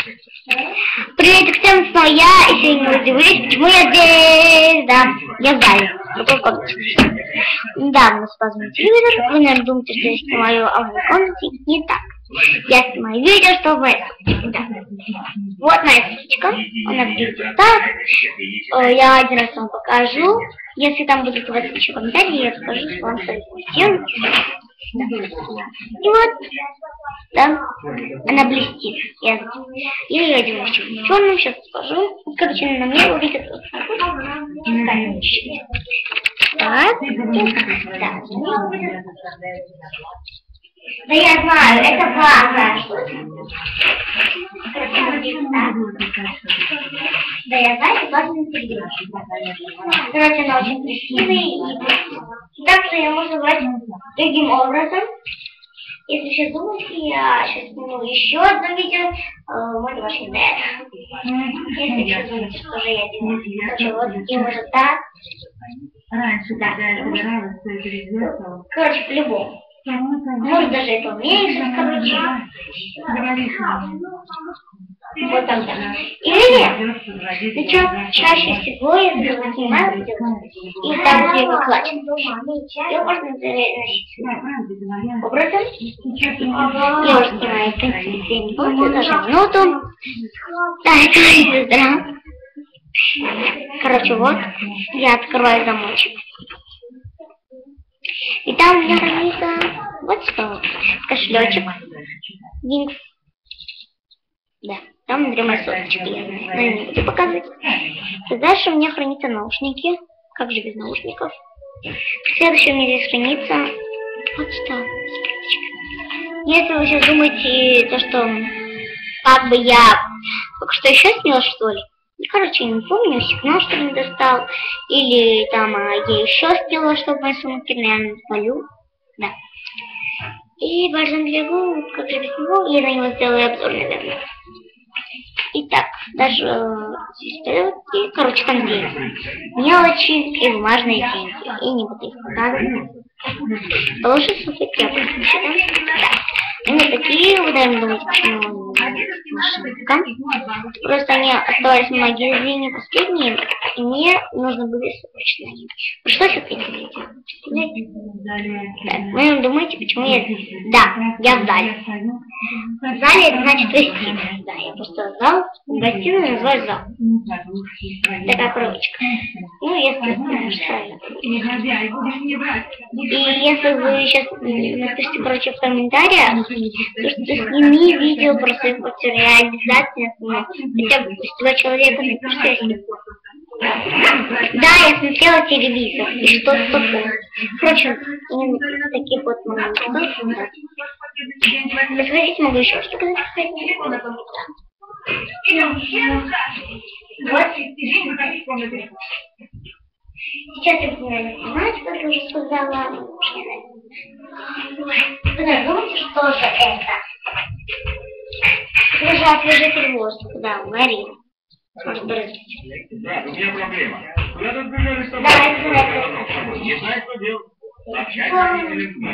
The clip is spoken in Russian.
Привет всем, снова я, и сегодня вы удивились, почему я здесь, да, я в зале, в другой комнате. Недавно спазмил телевизор, вы, наверное, думаете, что я снимаю, а в моей комнате не так. Я снимаю видео, чтобы... Да. Вот моя птичка, она выглядит так. Я один раз вам покажу. Если там будут у вас еще комментарии, я расскажу, что вам стоит сделать. И вот, да, она блестит. Я ее одеваю в черном, сейчас скажу. Короче, на мне выглядит вот так. Так, да. Да я знаю, это ваза. Да я знаю, это ваза интерьер. Короче, она очень красивая. И также ее можно брать другим образом. Если сейчас думаете, я сейчас сниму еще одно видео. Мой домашний дед. Если сейчас думаете, что же я делаю. Короче, вот и может так. Раньше, когда я собиралась, то это везде. Короче, по-любому. Может даже это уменьшить, короче. Вот так, да. Или, причем чаще всего, если вы снимаете, и там, где его клатч, ее можно носить образом. Я уже снимаю, в принципе, 2 минуты, даже минуту. Да, это моя сестра. Короче, вот, я открываю замочек. И там у меня хранится вот что, кошелечек, Винкс. Да, там внутри моя соточка, я знаю, но я не буду показывать. И дальше у меня хранятся наушники, как же без наушников. Следующее у меня здесь хранится вот что, если вы сейчас думаете, то что, как бы я только что еще сняла, что ли? Короче, я не помню, сигнал что ли не достал. Или там я еще сделала, чтобы мои сумки, наверное, спалю. Да. И важно бегу, как же без него, я на него сделаю обзор, наверное. Итак, даже и, короче, там деньги. Мелочи и бумажные деньги. И не буду их показывать. Положи сумки, я просто считаю. Да. Они такие, вы, наверное, думаете, почему машинка. Просто они оставались в магазине последние, и мне нужно было срочно. Пришлось ответить. Да. Вы думаете, почему я здесь? Да, я в зале. В зале это значит гостиная. Да, я просто зал, гостиную называю зал. Такая коробочка. Ну, если правильно. И если вы сейчас напишите, короче, в комментариях, то что сними видео про свою квартиру, я обязательно сниму. Хотя бы 2 человека напишите, если... Да, я смотрела телевизор, и что-то такое. Впрочем, таких вот моментов. Посмотрите, могу еще что сказать. Вот. Сейчас я буду, наверное, снимать, как я уже сказала. Вы думаете, что же это? Это же освежитель воздуха, да, Марина. Может брызгать. Да, у меня проблема. Куда тут бежали с тобой? Да, это не знаю, что делать. Общайся с людьми.